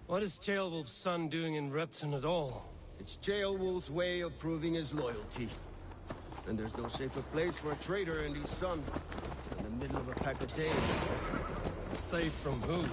What is Ceolwulf's son doing in Repton at all? It's Ceolwulf's way of proving his loyalty. And there's no safer place for a traitor and his son in the middle of a pack of Danes. Safe from who?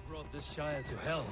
Brought this Shire to hell.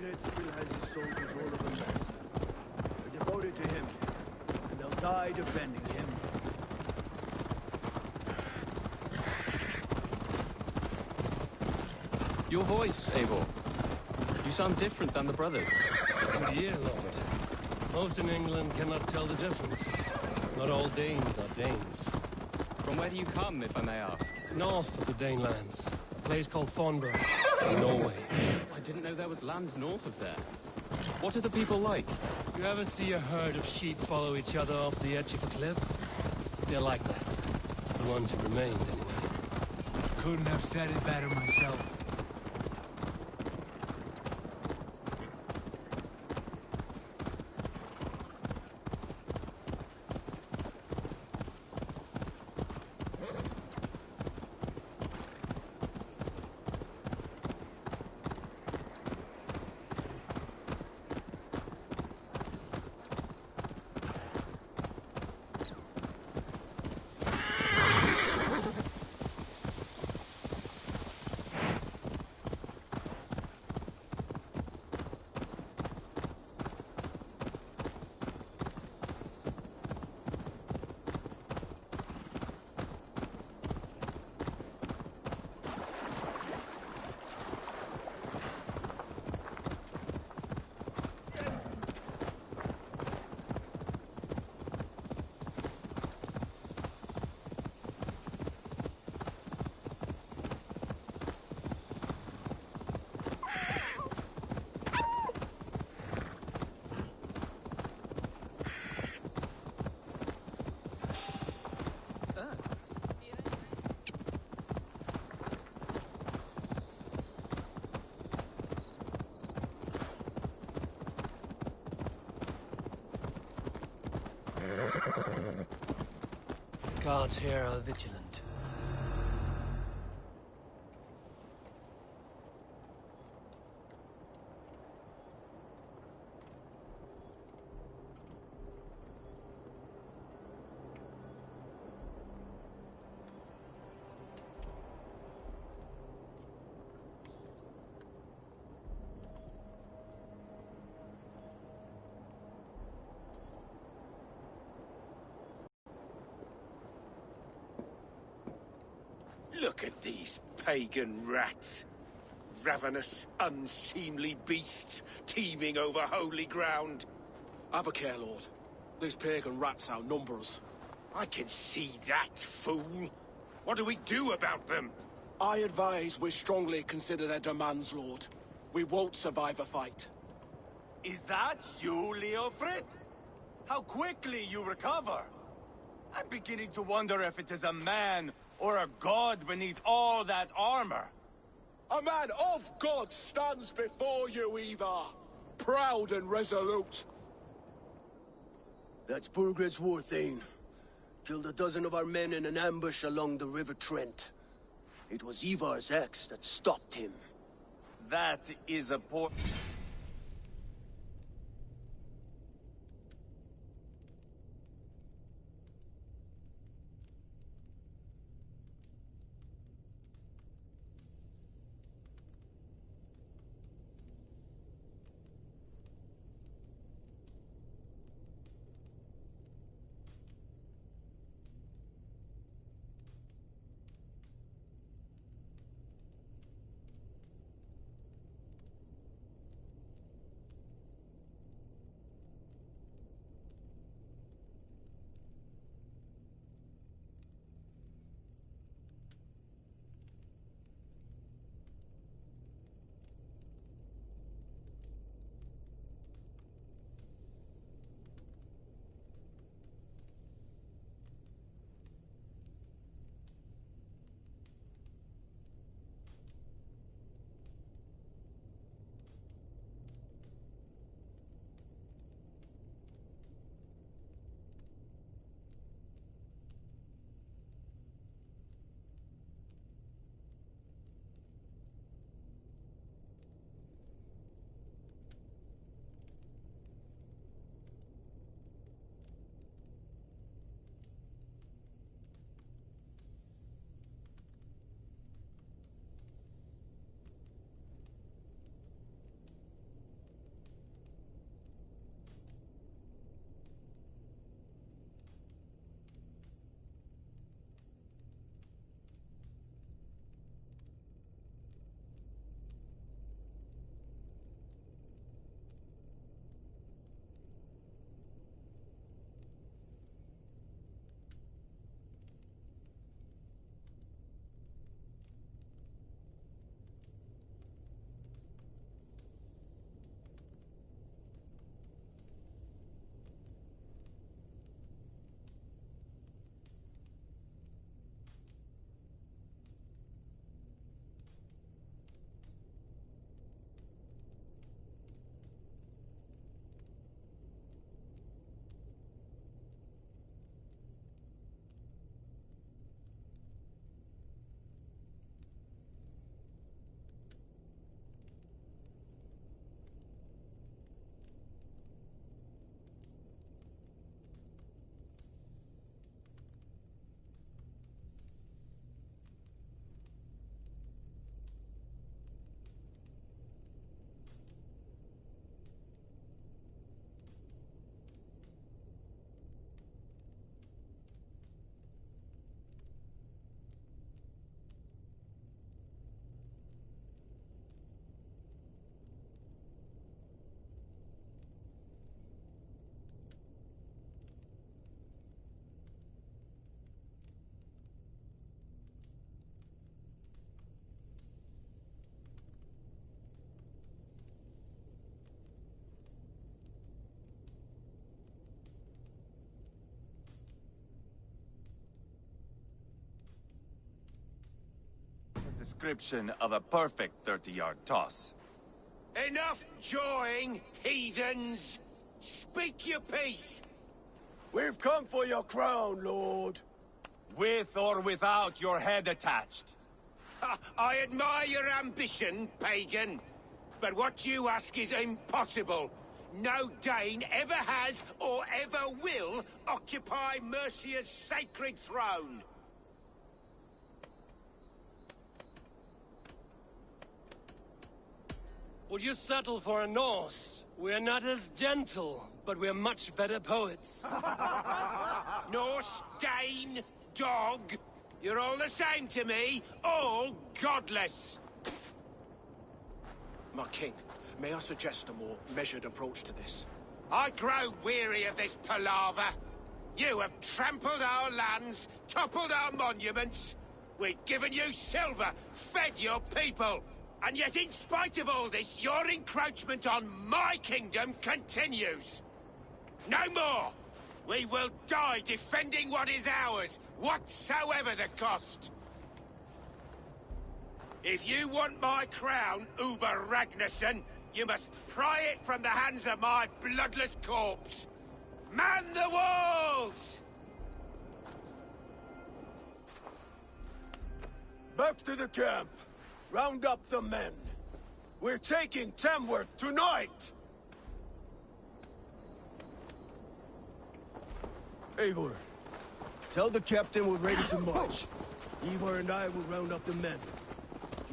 Spirit still has his soldiers all over mess. They're devoted to him, and they'll die defending him. Your voice, Eivor. You sound different than the brothers. Good year, Lord. Most in England cannot tell the difference. Not all Danes are Danes. From where do you come, if I may ask? North of the Danelands. A place called Thornbury, in Norway. I didn't know there was land north of there. What are the people like? You ever see a herd of sheep follow each other off the edge of a cliff? They're like that. The ones who remained, anyway. Couldn't have said it better myself. The guards here are vigilant. Look at these pagan rats. Ravenous, unseemly beasts teeming over holy ground. Have a care, Lord. These pagan rats outnumber us. I can see that, fool. What do we do about them? I advise we strongly consider their demands, Lord. We won't survive a fight. Is that you, Leofrid? How quickly you recover! I'm beginning to wonder if it is a man or a god beneath all that armor. A man of God stands before you, Ivar. Proud and resolute. That's Burgred's war thane. Killed a dozen of our men in an ambush along the River Trent. It was Ivar's axe that stopped him. That is a poor... description of a perfect 30-yard toss. Enough jawing, heathens! Speak your piece! We've come for your crown, Lord. With or without your head attached. I admire your ambition, pagan. But what you ask is impossible. No Dane ever has or ever will occupy Mercia's sacred throne. Would you settle for a Norse? We're not as gentle, but we're much better poets. Norse, Dane, dog. You're all the same to me. All godless. My king, may I suggest a more measured approach to this? I grow weary of this palaver. You have trampled our lands, toppled our monuments. We've given you silver, fed your people. And yet, in spite of all this, your encroachment on my kingdom continues. No more! We will die defending what is ours, whatsoever the cost. If you want my crown, Uber Ragnarsson, you must pry it from the hands of my bloodless corpse. Man the walls! Back to the camp. Round up the men. We're taking Tamworth tonight! Eivor, tell the captain we're ready to march. Eivor and I will round up the men.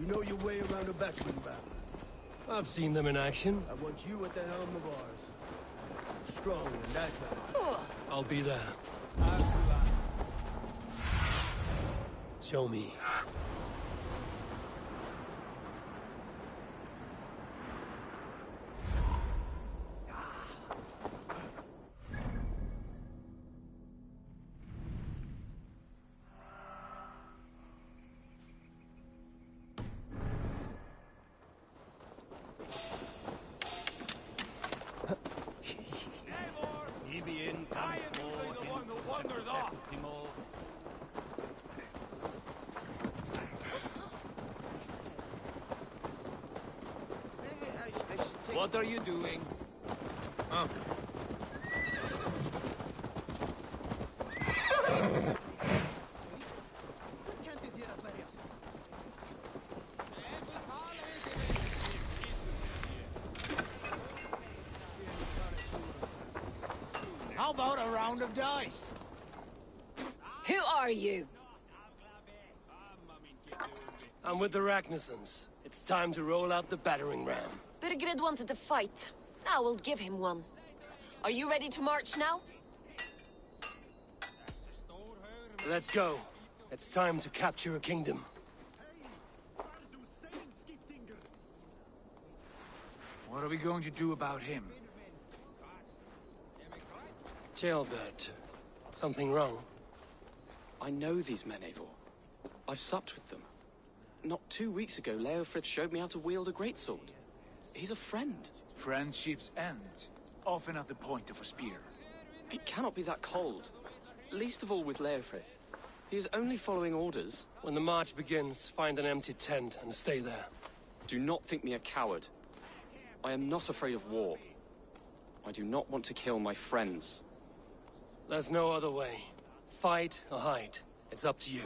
You know your way around a battering ram. I've seen them in action. I want you at the helm of ours. Strong and agile. I'll be there. Show me. What are you doing? Huh? How about a round of dice? Who are you? I'm with the Ragnarsons. It's time to roll out the battering ram. Birgrid wanted to fight. Now we'll give him one. Are you ready to march now? Let's go. It's time to capture a kingdom. What are we going to do about him? Jailbird. Something wrong? I know these men, Eivor. I've supped with them. Not 2 weeks ago, Leofrith showed me how to wield a greatsword. He's a friend. Friendships end, often at the point of a spear. It cannot be that cold. Least of all with Leofrith. He is only following orders. When the march begins, find an empty tent and stay there. Do not think me a coward. I am not afraid of war. I do not want to kill my friends. There's no other way. Fight or hide. It's up to you.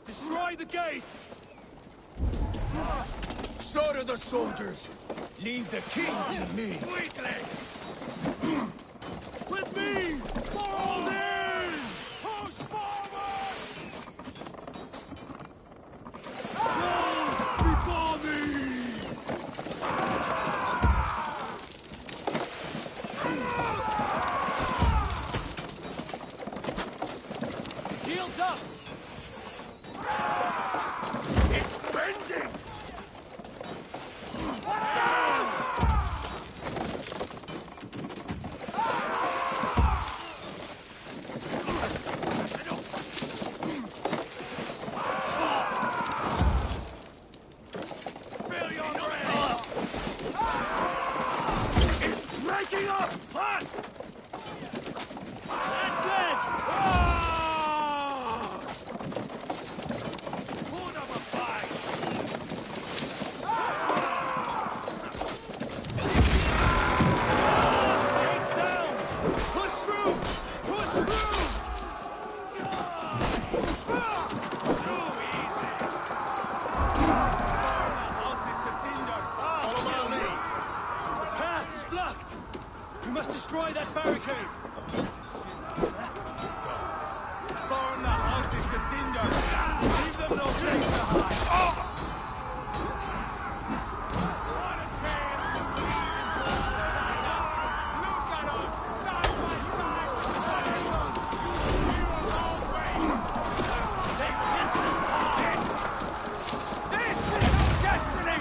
Destroy the gate! Slaughter the soldiers! Leave the king to me! Quickly! With me! For all this! up! Fast! That's it! Put up a fight! It's down! Push through! Push through! Too easy! Follow me! The path is blocked! We must destroy that barricade! Burn the houses to tinder! Leave them no place to hide! What a chance to lead into our side! Look at us! Side by side! We will always! Let's get them hard! This is our destiny!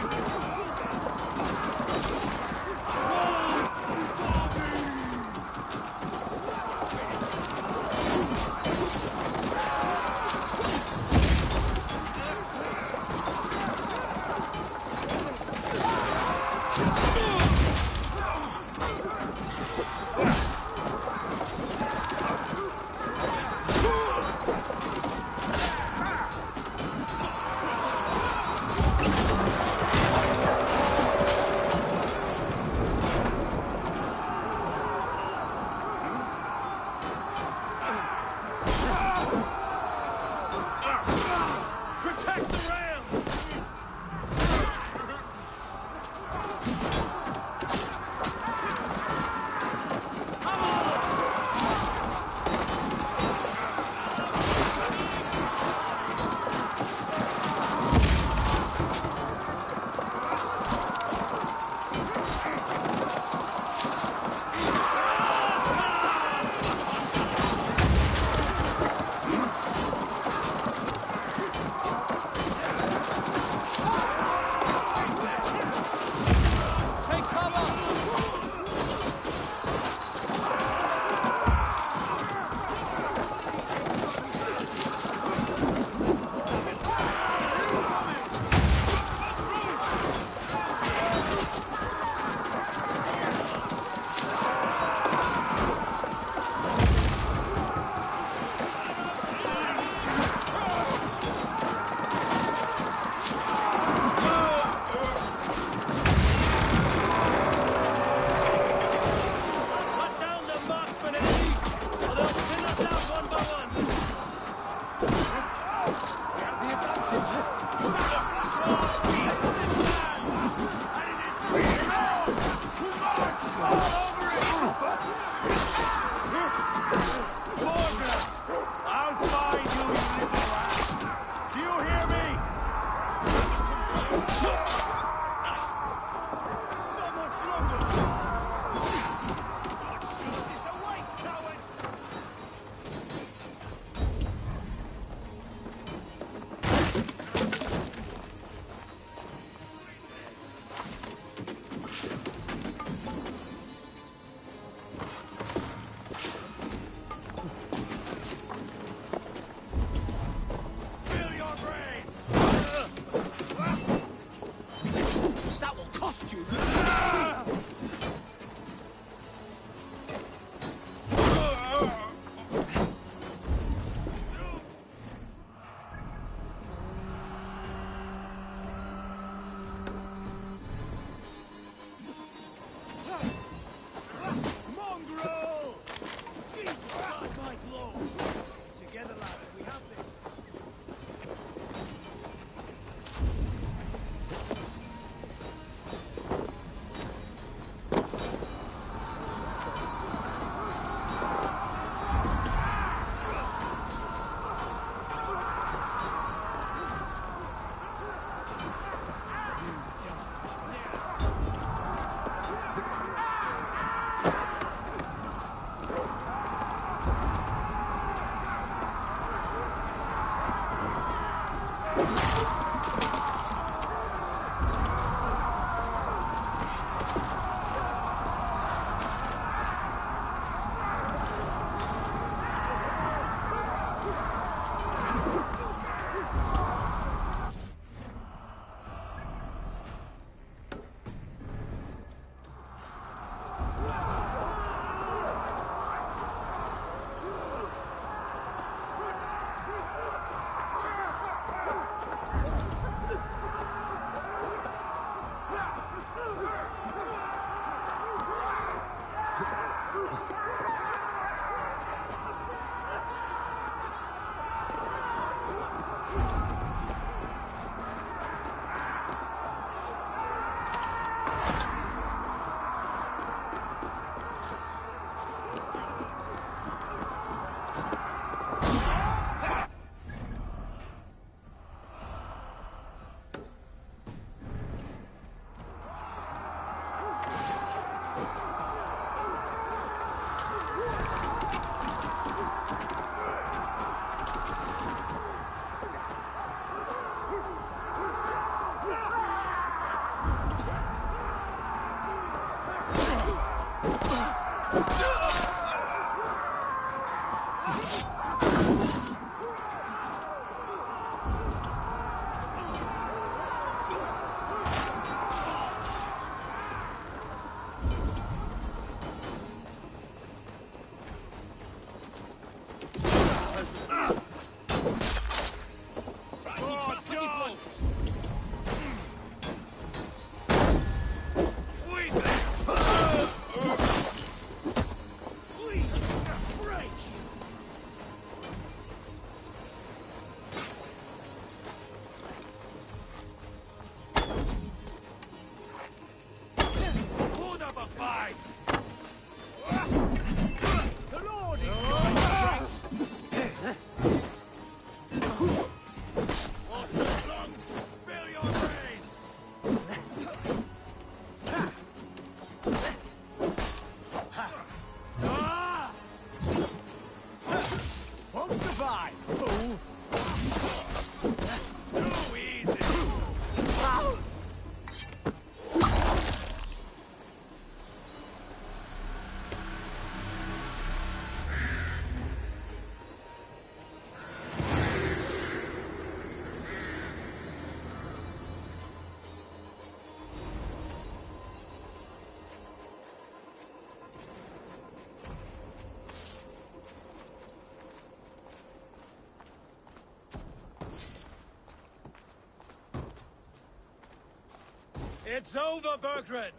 It's over, Bergred!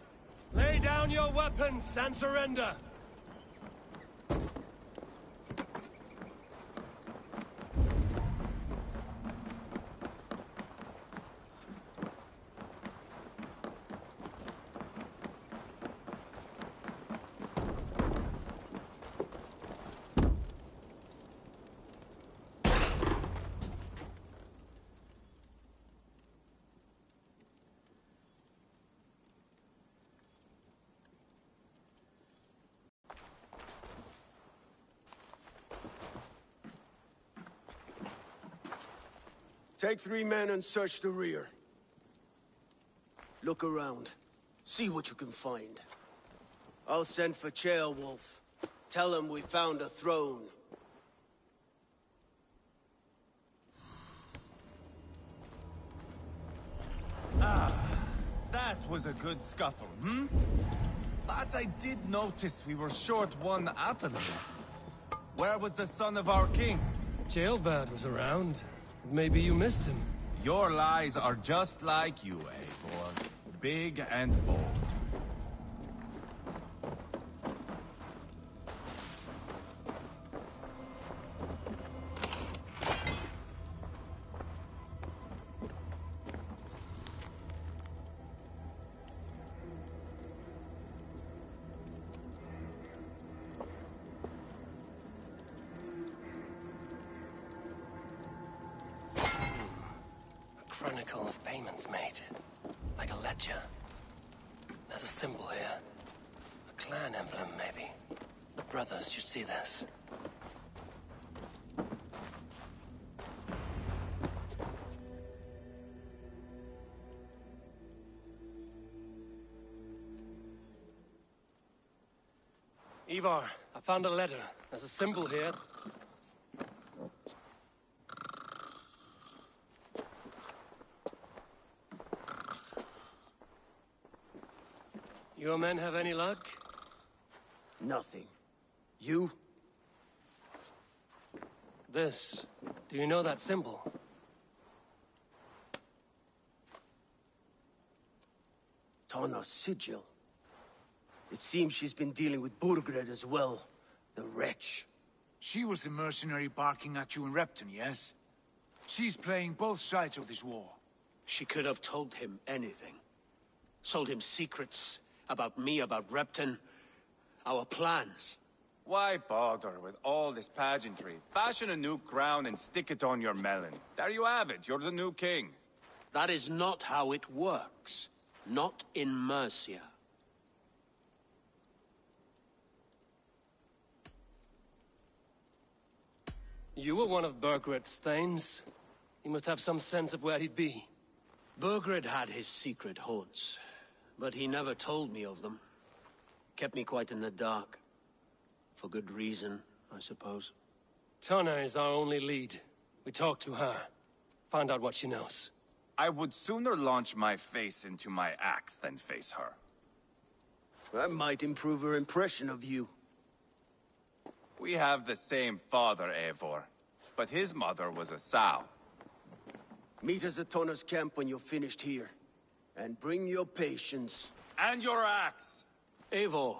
Lay down your weapons and surrender! Take 3 men and search the rear. Look around. See what you can find. I'll send for Ceolwulf. Tell him we found a throne. That was a good scuffle, hmm? But I did notice we were short one Atelier. Where was the son of our king? Ceolbert was around. Maybe you missed him. Your lies are just like you, Eivor. Big and bold. Chronicle of payments made. Like a ledger. There's a symbol here. A clan emblem, maybe. The brothers should see this. Ivar, I found a letter. There's a symbol here. Your men have any luck? Nothing. You? This. Do you know that symbol? Tana's sigil. It seems she's been dealing with Burgred as well. The wretch. She was the mercenary barking at you in Repton, yes? She's playing both sides of this war. She could have told him anything. Sold him secrets about me, about Repton, our plans. Why bother with all this pageantry? Fashion a new crown and stick it on your melon. There you have it, you're the new king. That is not how it works. Not in Mercia. You were one of Burgred's thanes. He must have some sense of where he'd be. Burgred had his secret haunts, but he never told me of them. Kept me quite in the dark. For good reason, I suppose. Tonna is our only lead. We talk to her. Find out what she knows. I would sooner launch my face into my axe than face her. That might improve her impression of you. We have the same father, Eivor, but his mother was a sow. Meet us at Tonna's camp when you're finished here. And bring your patience. And your axe! Eivor,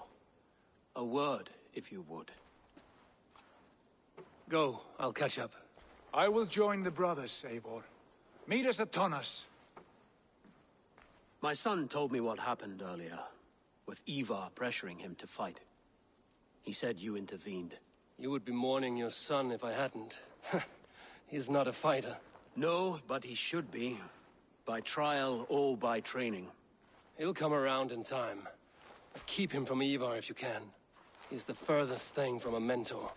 a word, if you would. Go, I'll catch up. I will join the brothers, Eivor. Meet us at Tonna's. My son told me what happened earlier, with Ivar pressuring him to fight. He said you intervened. You would be mourning your son if I hadn't. He's not a fighter. No, but he should be. By trial or by training. He'll come around in time. But keep him from Ivar if you can. He's the furthest thing from a mentor.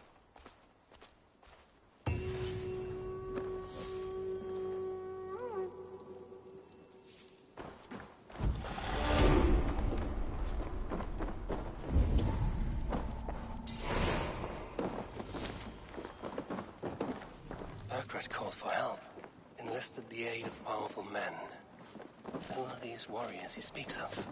Burgred called for help. Enlisted the aid of powerful men. Who are these warriors he speaks of?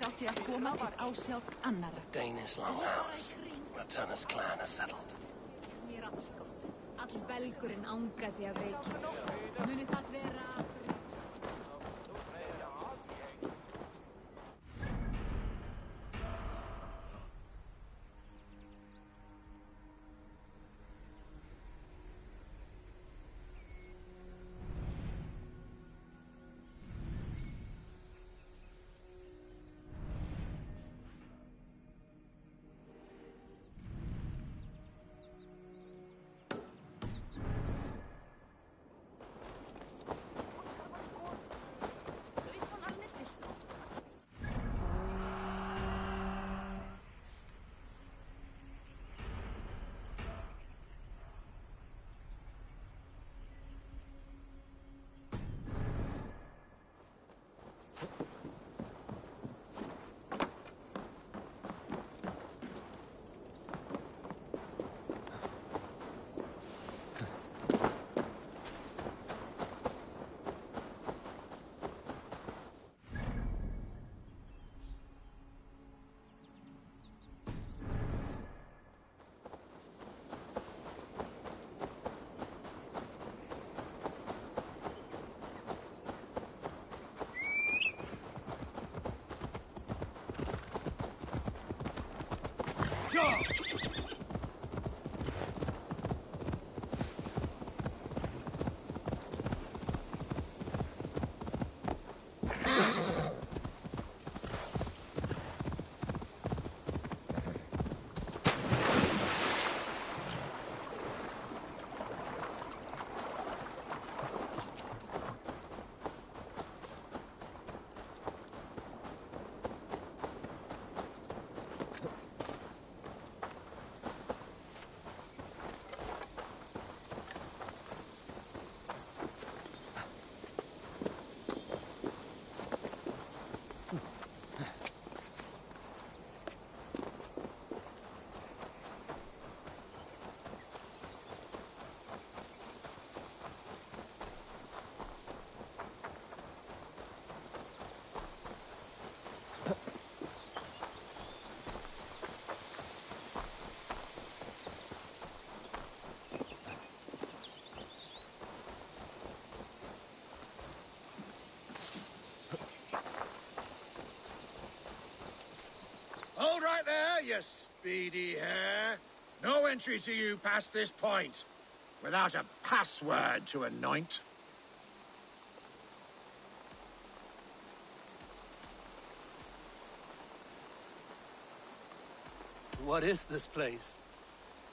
Átti að koma til ásjár annarra. Danish longhouse, where Tanna's clan is settled. Mér allt gott. All belgurinn angaði af reiki. Muni það vera... Go! Hold right there, you speedy hare. No entry to you past this point, without a password to anoint. What is this place?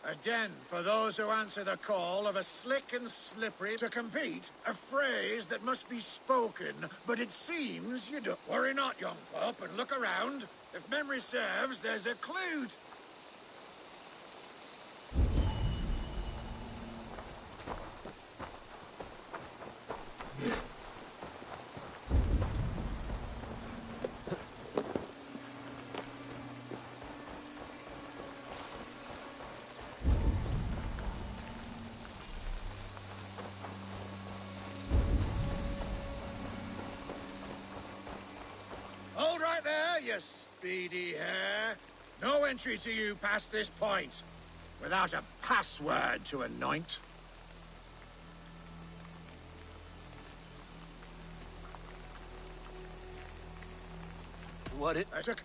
A den for those who answer the call of a slick and slippery to compete. A phrase that must be spoken, but it seems you don't. Worry not, young pup, and look around. If memory serves, there's a clue. Hold right there, you speedy hare. No entry to you past this point, without a password to anoint. What it? I took.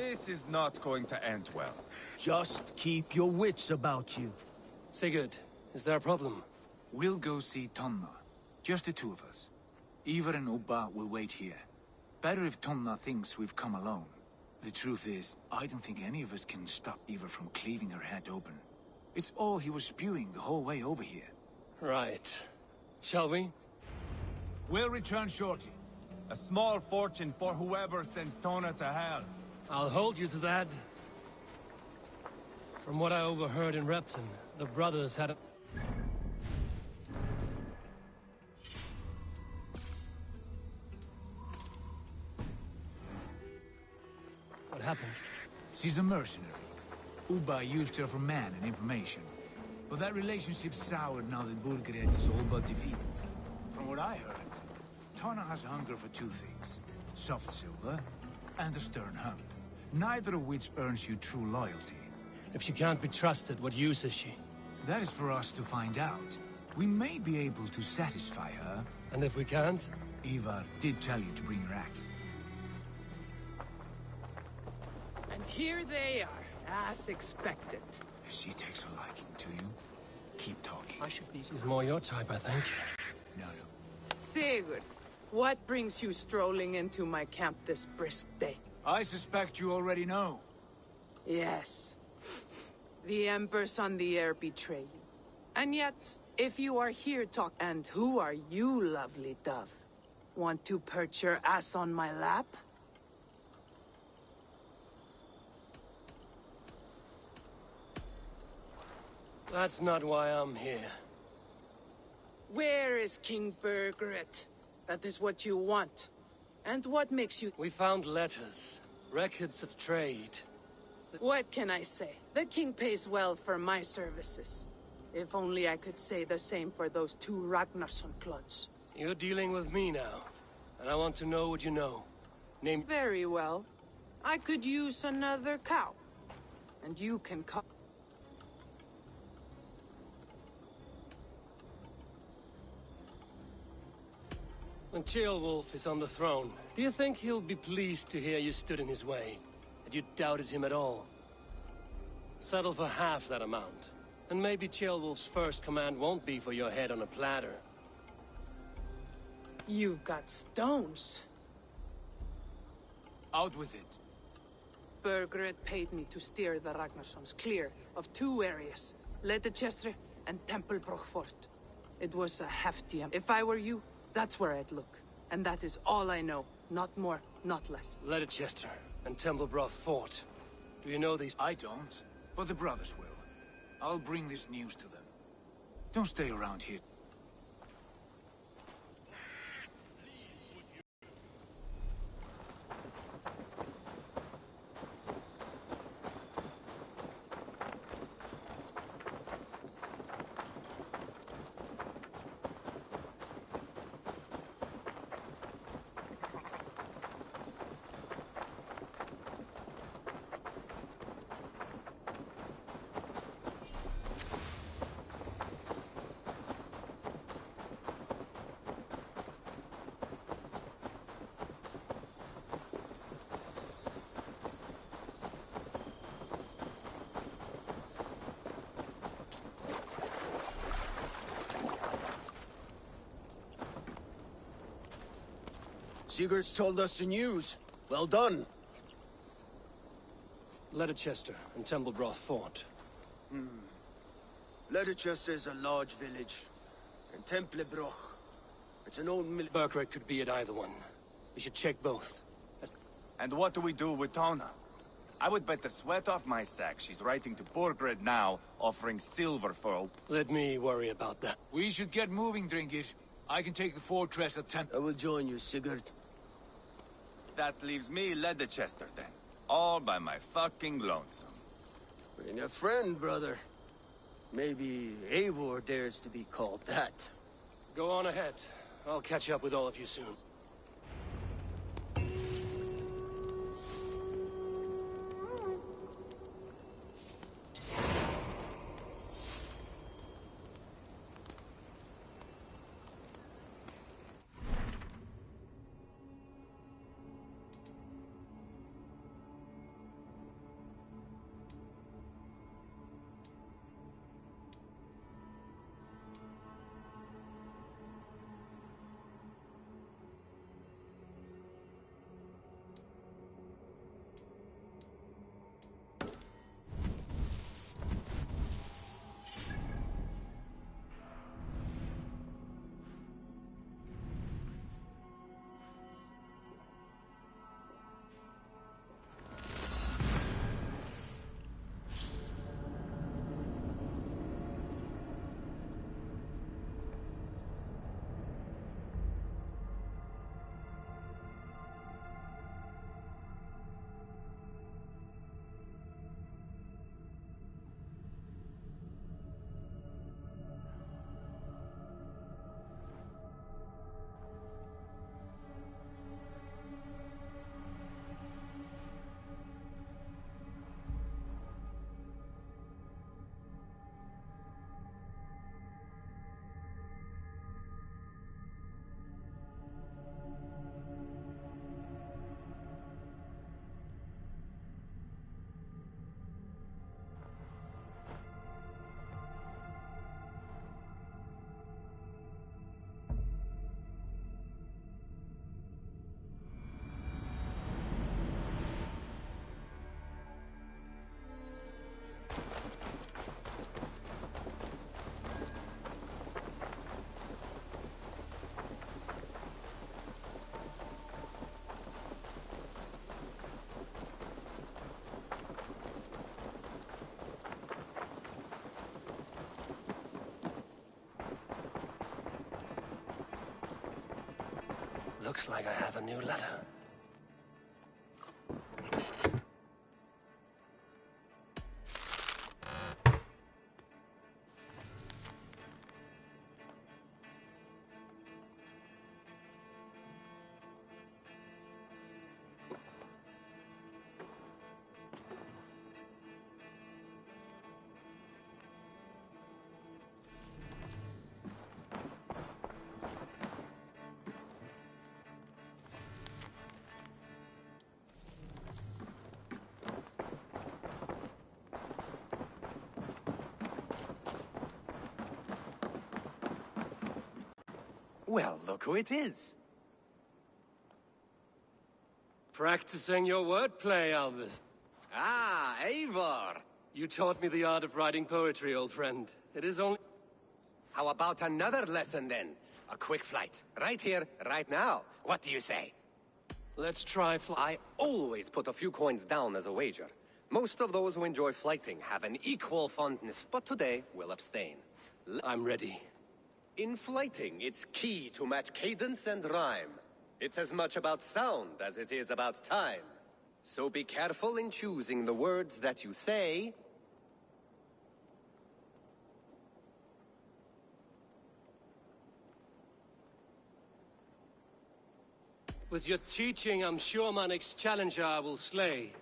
This is not going to end well. Just keep your wits about you. Sigurd, is there a problem? We'll go see Tonna. Just the two of us. Ivar and Ubba will wait here. Better if Tonna thinks we've come alone. The truth is, I don't think any of us can stop Ivar from cleaving her head open. It's all he was spewing the whole way over here. Right. Shall we? We'll return shortly. A small fortune for whoever sent Tona to hell. I'll hold you to that. From what I overheard in Repton, the brothers had a... What happened? She's a mercenary. Ubba used her for man and information. But that relationship soured now that Burgred is all but defeated. From what I heard, Tonna has hunger for two things. Soft silver and a stern hump. Neither of which earns you true loyalty. If she can't be trusted, what use is she? That is for us to find out. We may be able to satisfy her. And if we can't? Ivar did tell you to bring your axe. And here they are, as expected. If she takes a liking to you, keep talking. I should be... She's more your type, I think. No. Sigurd, what brings you strolling into my camp this brisk day? I suspect you already know. Yes. The Embers on the air betray you. And yet, if you are here talk... And who are you, lovely dove? Want to perch your ass on my lap? That's not why I'm here. Where is King Burgred? That is what you want. And what makes you... We found letters, records of trade. What can I say? The king pays well for my services. If only I could say the same for those two Ragnarsson clods. You're dealing with me now, and I want to know what you know. Name... Very well. I could use another cow. And you can cut... When Ceolwulf is on the throne, do you think he'll be pleased to hear you stood in his way? That you doubted him at all? Settle for half that amount. And maybe Ceolwulf's first command won't be for your head on a platter. You've got stones. Out with it. Burgred paid me to steer the Ragnarssons clear of two areas. Leicester and Templebroch Fort. It was a hefty... If I were you, that's where I'd look. And that is all I know. Not more, not less. Leicester and Templebroch Fort. Do you know these? I don't, but the brothers will. I'll bring this news to them. Don't stay around here. Sigurd's told us the news. Well done. Leicester and Templebroch Fort. Leicester is a large village. And Templebroch, it's an old mill. Burgred could be at either one. We should check both. And what do we do with Tona? I would bet the sweat off my sack she's writing to Burgred now, offering silver for... Let me worry about that. We should get moving, Drinkit. I can take the fortress at I will join you, Sigurd. That leaves me Leicester then. All by my fucking lonesome. Bring a friend, brother. Maybe Eivor dares to be called that. Go on ahead. I'll catch up with all of you soon. Looks like I have a new letter. Well, look who it is. Practicing your wordplay, Albus. Ah, Eivor! You taught me the art of writing poetry, old friend. It is only... How about another lesson then? A quick flight. Right here, right now. What do you say? Let's try I always put a few coins down as a wager. Most of those who enjoy flighting have an equal fondness, but today we'll abstain. I'm ready. In flighting, it's key to match cadence and rhyme. It's as much about sound as it is about time. So be careful in choosing the words that you say. With your teaching, I'm sure my next challenger I will slay.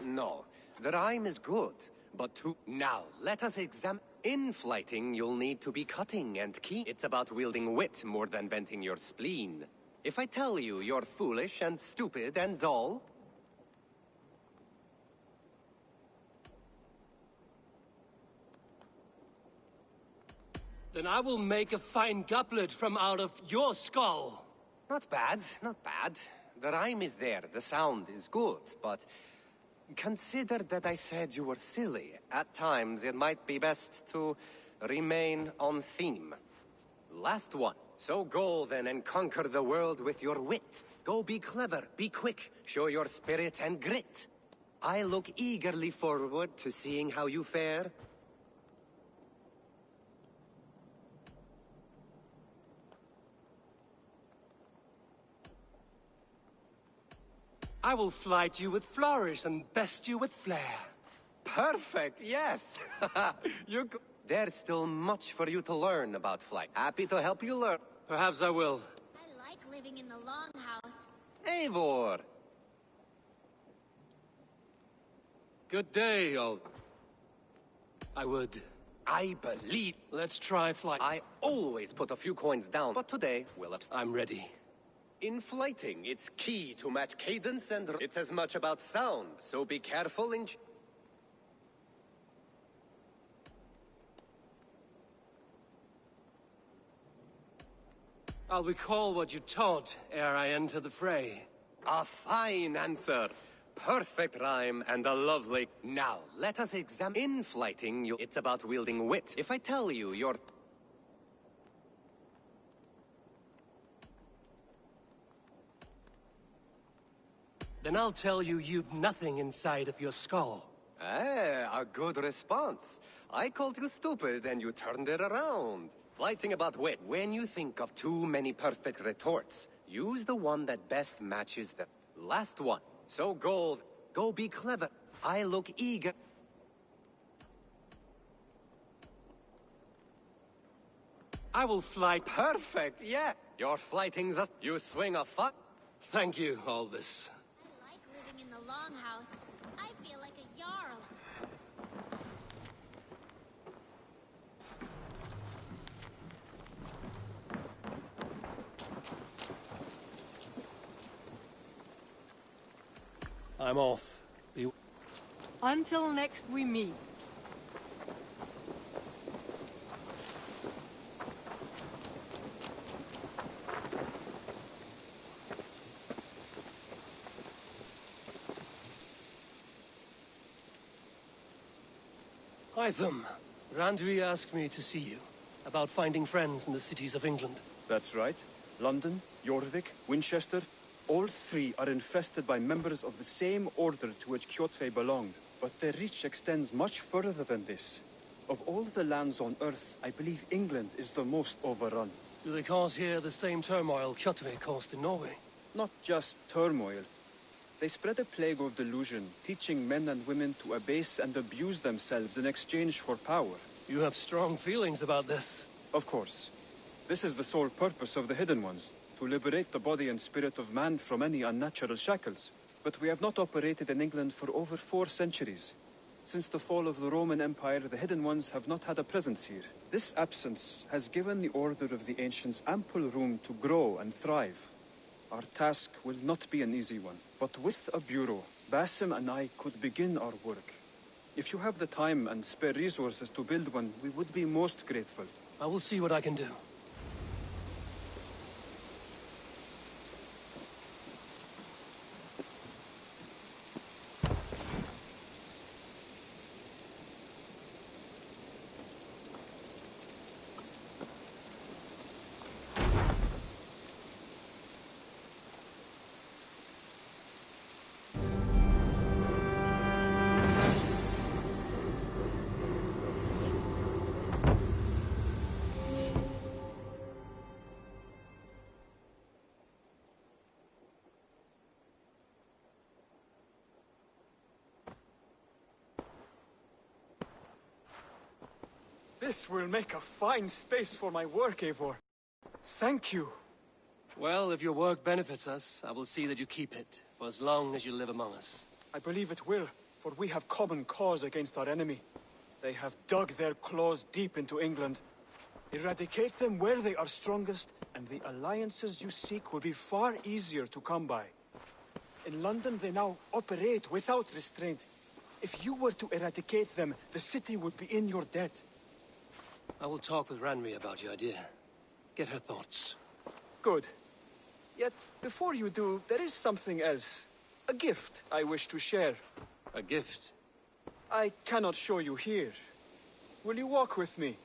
No. The rhyme is good, but Now, let us examine... In flighting, you'll need to be cutting and keen. It's about wielding wit more than venting your spleen. If I tell you you're foolish and stupid and dull... Then I will make a fine goblet from out of your skull. Not bad, not bad. The rhyme is there, the sound is good, but... Consider that I said you were silly. At times, it might be best to remain on theme. Last one. So go then and conquer the world with your wit. Go be clever, be quick, show your spirit and grit. I look eagerly forward to seeing how you fare. I will flight you with flourish and best you with flair. Perfect, yes! There's still much for you to learn about flight. Happy to help you learn. Perhaps I will. I like living in the longhouse. Eivor! Good day, old... I would. I believe... Let's try flight. I always put a few coins down, but today we'll abstain. I'm ready. In flighting, it's key to match cadence and... It's as much about sound, so be careful in... I'll recall what you taught ere I enter the fray. A fine answer. Perfect rhyme and a lovely... Now, let us examine... In flighting, it's about wielding wit. If I tell you you're... Then I'll tell you you've nothing inside of your skull. A good response. I called you stupid and you turned it around. Flighting about wit. When you think of too many perfect retorts, use the one that best matches the last one. So gold, go be clever. I look eager. I will fly... Perfect, yeah. Your flighting's a... You swing a fuck. Thank you, Aldous. I like living in the longhouse. I feel like a jarl. I'm off. Until next we meet. Hytham, Randvi asked me to see you about finding friends in the cities of England. That's right. London, Jorvik, Winchester, all three are infested by members of the same order to which Kjotve belonged. But their reach extends much further than this. Of all the lands on Earth, I believe England is the most overrun. Do they cause here the same turmoil Kjotve caused in Norway? Not just turmoil. They spread a plague of delusion, teaching men and women to abase and abuse themselves in exchange for power. You have strong feelings about this. Of course. This is the sole purpose of the Hidden Ones, to liberate the body and spirit of man from any unnatural shackles. But we have not operated in England for over 4 centuries. Since the fall of the Roman Empire, the Hidden Ones have not had a presence here. This absence has given the Order of the Ancients ample room to grow and thrive. Our task will not be an easy one, but with a bureau, Basim and I could begin our work. If you have the time and spare resources to build one, we would be most grateful. I will see what I can do. This will make a fine space for my work, Eivor. Thank you. Well, if your work benefits us, I will see that you keep it, for as long as you live among us. I believe it will, for we have common cause against our enemy. They have dug their claws deep into England. Eradicate them where they are strongest, and the alliances you seek will be far easier to come by. In London, they now operate without restraint. If you were to eradicate them, the city would be in your debt. I will talk with Ranri about your idea. Get her thoughts. Good. Yet, before you do, there is something else. A gift I wish to share. A gift? I cannot show you here. Will you walk with me?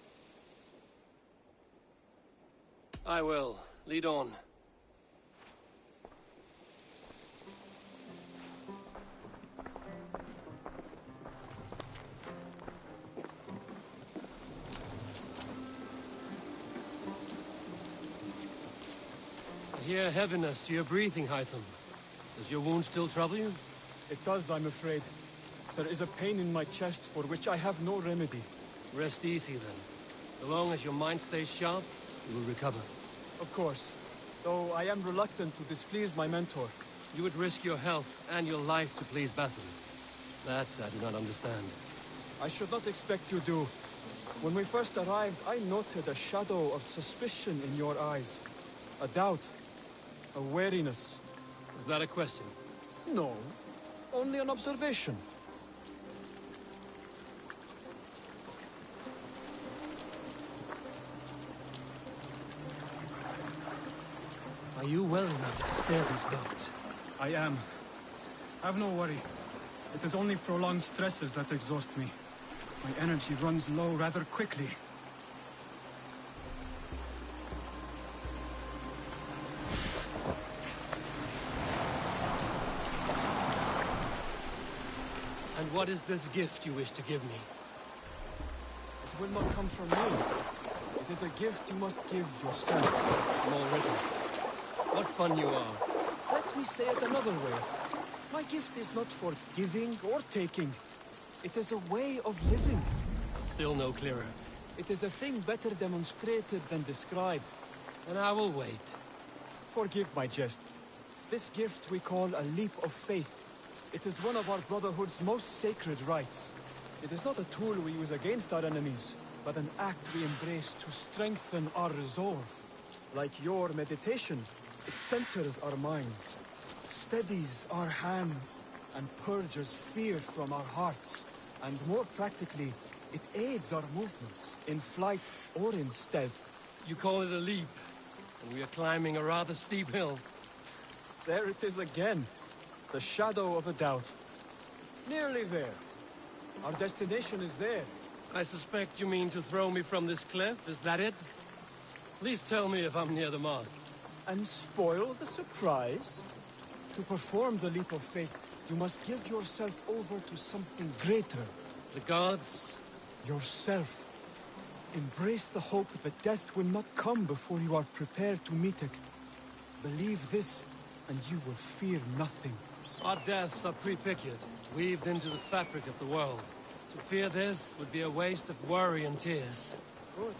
I will. Lead on. I hear heaviness to your breathing, Hytham. Does your wound still trouble you? It does, I'm afraid. There is a pain in my chest for which I have no remedy. Rest easy, then. So long as your mind stays sharp, you will recover. Of course. Though I am reluctant to displease my mentor. You would risk your health and your life to please Basim. That I do not understand. I should not expect you do. When we first arrived, I noted a shadow of suspicion in your eyes. A doubt. A wariness. Is that a question? No. Only an observation. Are you well enough to steer this boat? I am. Have no worry. It is only prolonged stresses that exhaust me. My energy runs low rather quickly. And what is this gift you wish to give me? It will not come from me. It is a gift you must give yourself. More riddles. What fun you are. Let me say it another way. My gift is not for giving or taking. It is a way of living. Still no clearer. It is a thing better demonstrated than described. And I will wait. Forgive my jest. This gift we call a leap of faith. It is one of our Brotherhood's most sacred rites. It is not a tool we use against our enemies, but an act we embrace to strengthen our resolve. Like your meditation, it centers our minds, steadies our hands, and purges fear from our hearts. And more practically, it aids our movements, in flight or in stealth. You call it a leap, and we are climbing a rather steep hill. There it is again. The shadow of a doubt. Nearly there. Our destination is there. I suspect you mean to throw me from this cliff, is that it? Please tell me if I'm near the mark. And spoil the surprise? To perform the leap of faith, you must give yourself over to something greater. The gods? Yourself. Embrace the hope that death will not come before you are prepared to meet it. Believe this, and you will fear nothing. Our deaths are prefigured, weaved into the fabric of the world. To fear this would be a waste of worry and tears. Good.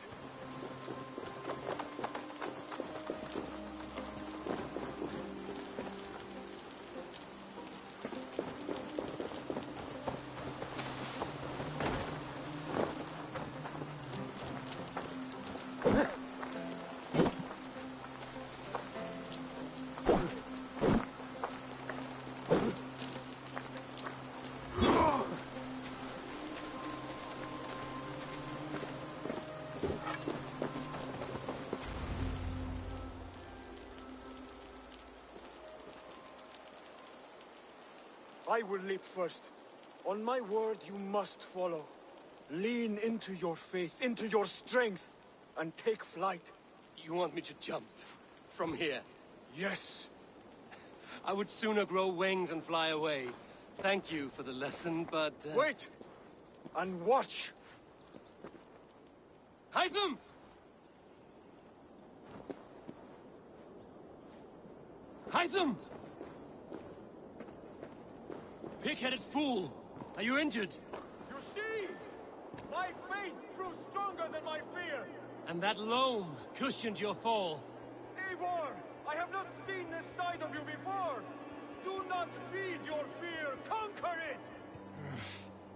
I will leap first. On my word, you must follow. Lean into your faith, into your strength, and take flight. You want me to jump? From here? Yes. I would sooner grow wings and fly away. Thank you for the lesson, but... Wait! And watch! Hytham! Hytham! Pig-headed fool! Are you injured? You see? My faith grew stronger than my fear! And that loam cushioned your fall. Eivor! I have not seen this side of you before! Do not feed your fear! Conquer it!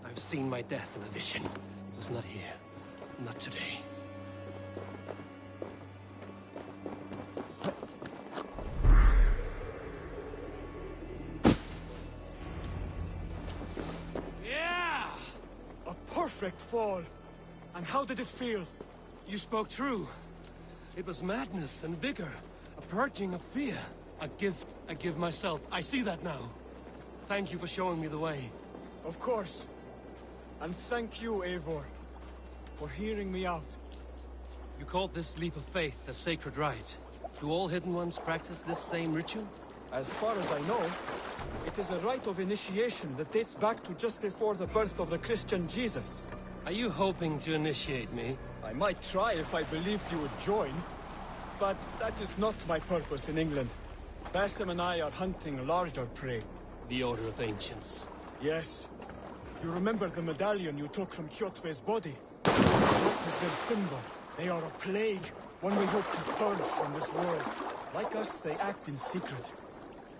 I've seen my death in a vision. It was not here. Not today. Yeah! A perfect fall! And how did it feel? You spoke true. It was madness and vigor. A purging of fear. A gift I give myself. I see that now. Thank you for showing me the way. Of course. And thank you, Eivor, for hearing me out. You called this leap of faith a sacred rite. Do all Hidden Ones practice this same ritual? As far as I know, it is a rite of initiation that dates back to just before the birth of the Christian Jesus. Are you hoping to initiate me? I might try if I believed you would join. But that is not my purpose in England. Basim and I are hunting larger prey. The Order of Ancients. Yes. You remember the medallion you took from Kjotve's body? What is their symbol? They are a plague, one we hope to purge from this world. Like us, they act in secret.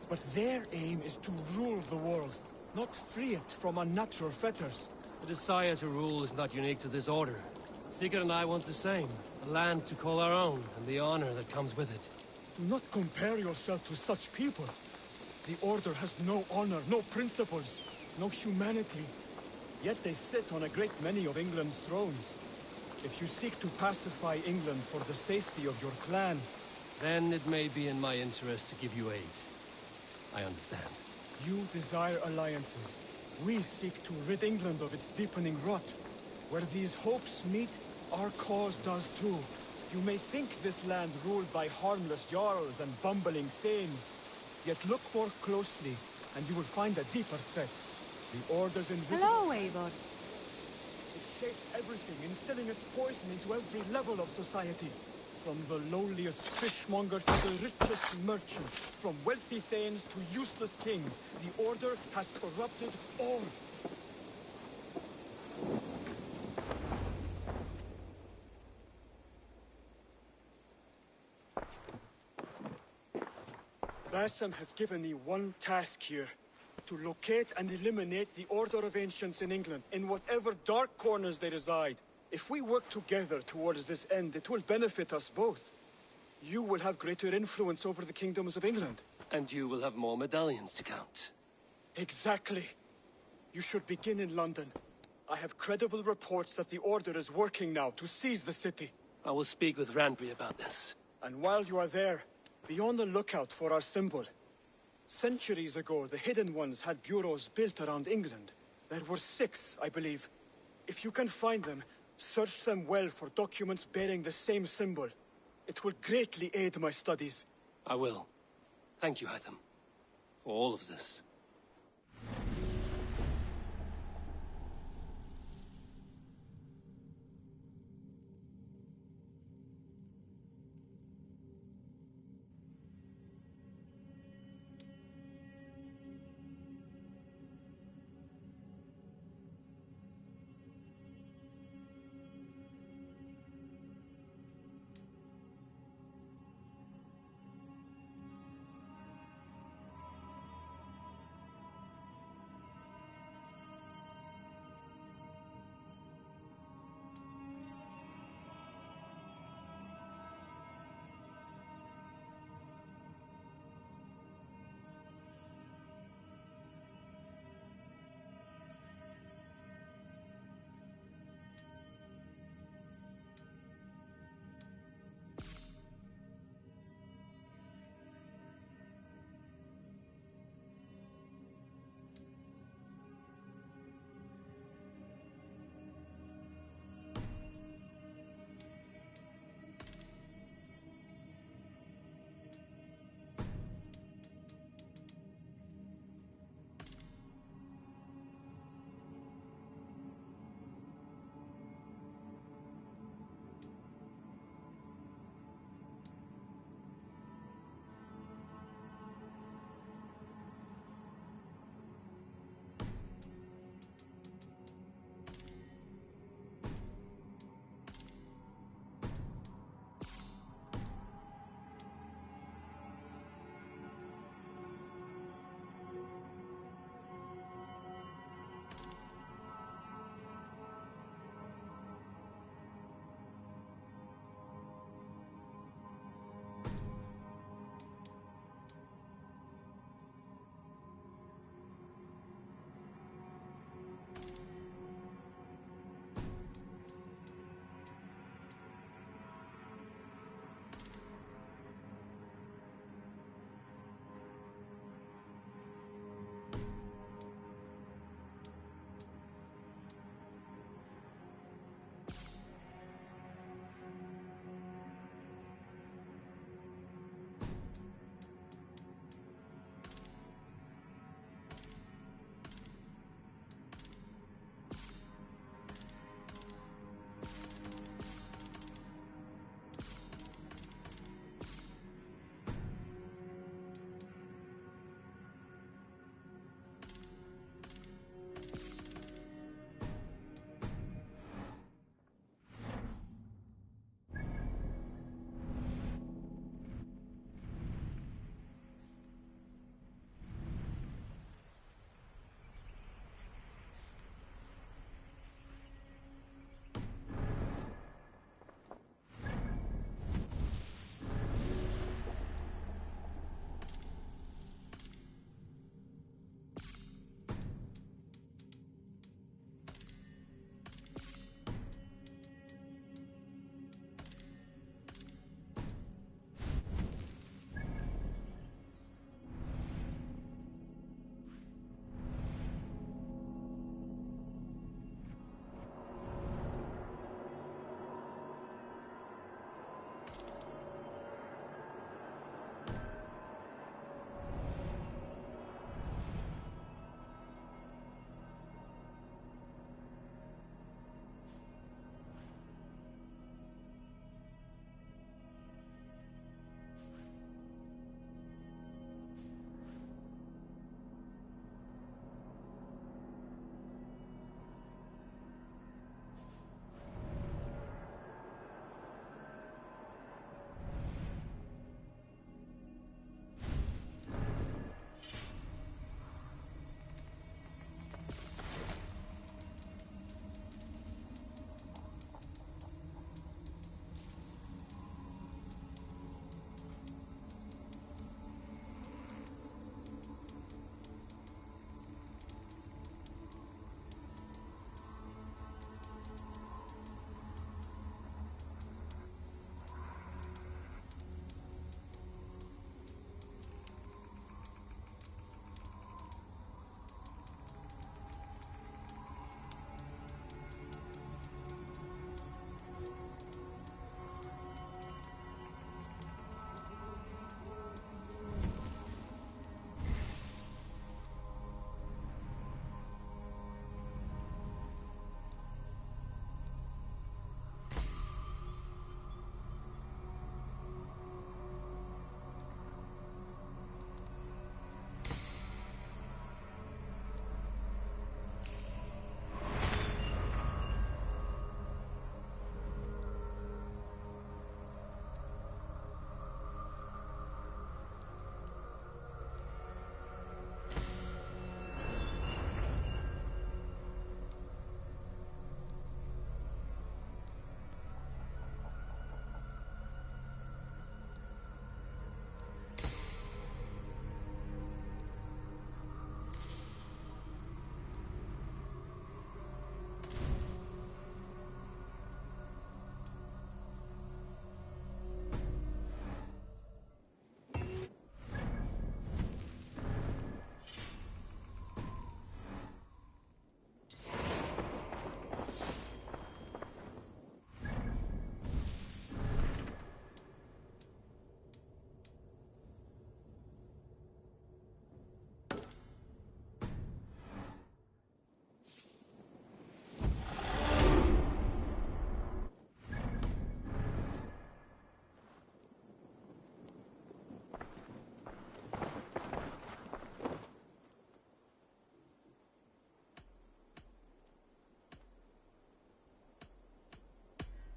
But their aim is to rule the world, not free it from unnatural fetters. The desire to rule is not unique to this order. Sigurd and I want the same. A land to call our own, and the honor that comes with it. Do not compare yourself to such people. The Order has no honor, no principles, no humanity. Yet they sit on a great many of England's thrones. If you seek to pacify England for the safety of your clan... Then it may be in my interest to give you aid. I understand. You desire alliances. We seek to rid England of its deepening rot. Where these hopes meet, our cause does too. You may think this land ruled by harmless jarls and bumbling thanes. Yet look more closely, and you will find a deeper threat. The Order's invisible... Hello, Eivor. It shapes everything, instilling its poison into every level of society. From the lowliest fishmonger to the richest merchant, from wealthy thanes to useless kings, the Order has corrupted all. Basim has given me one task here. To locate and eliminate the Order of Ancients in England, in whatever dark corners they reside. If we work together towards this end, it will benefit us both. You will have greater influence over the kingdoms of England. And you will have more medallions to count. Exactly. You should begin in London. I have credible reports that the Order is working now to seize the city. I will speak with Randry about this. And while you are there, be on the lookout for our symbol. Centuries ago, the Hidden Ones had bureaus built around England. There were 6, I believe. If you can find them, search them well for documents bearing the same symbol. It will greatly aid my studies. I will. Thank you, Hytham, for all of this.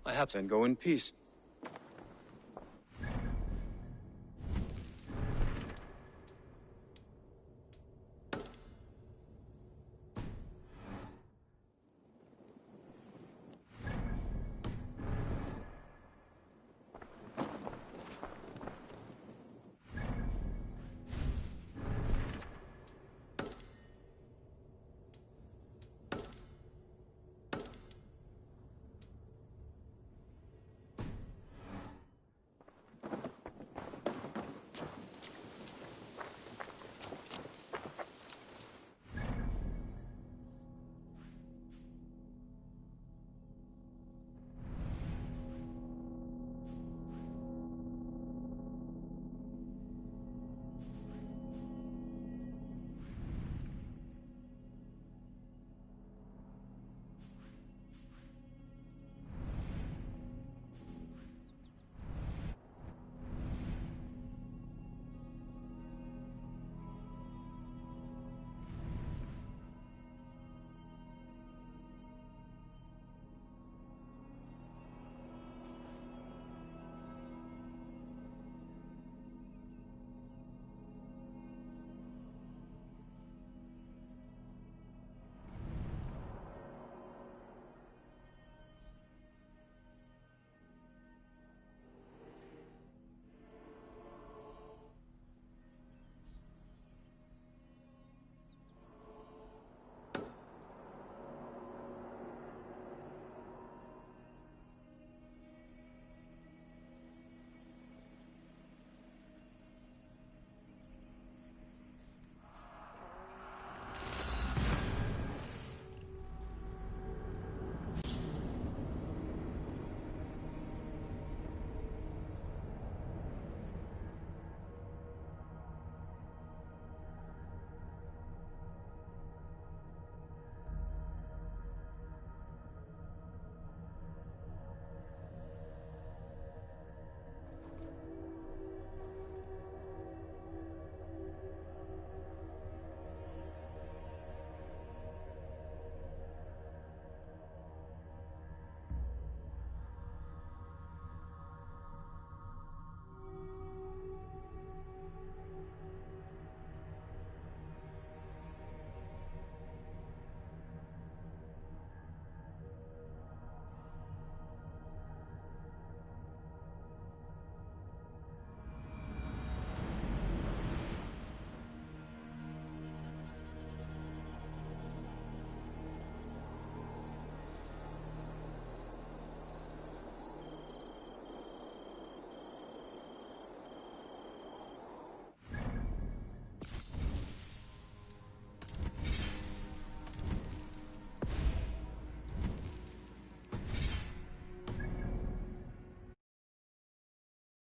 I have... Then go in peace.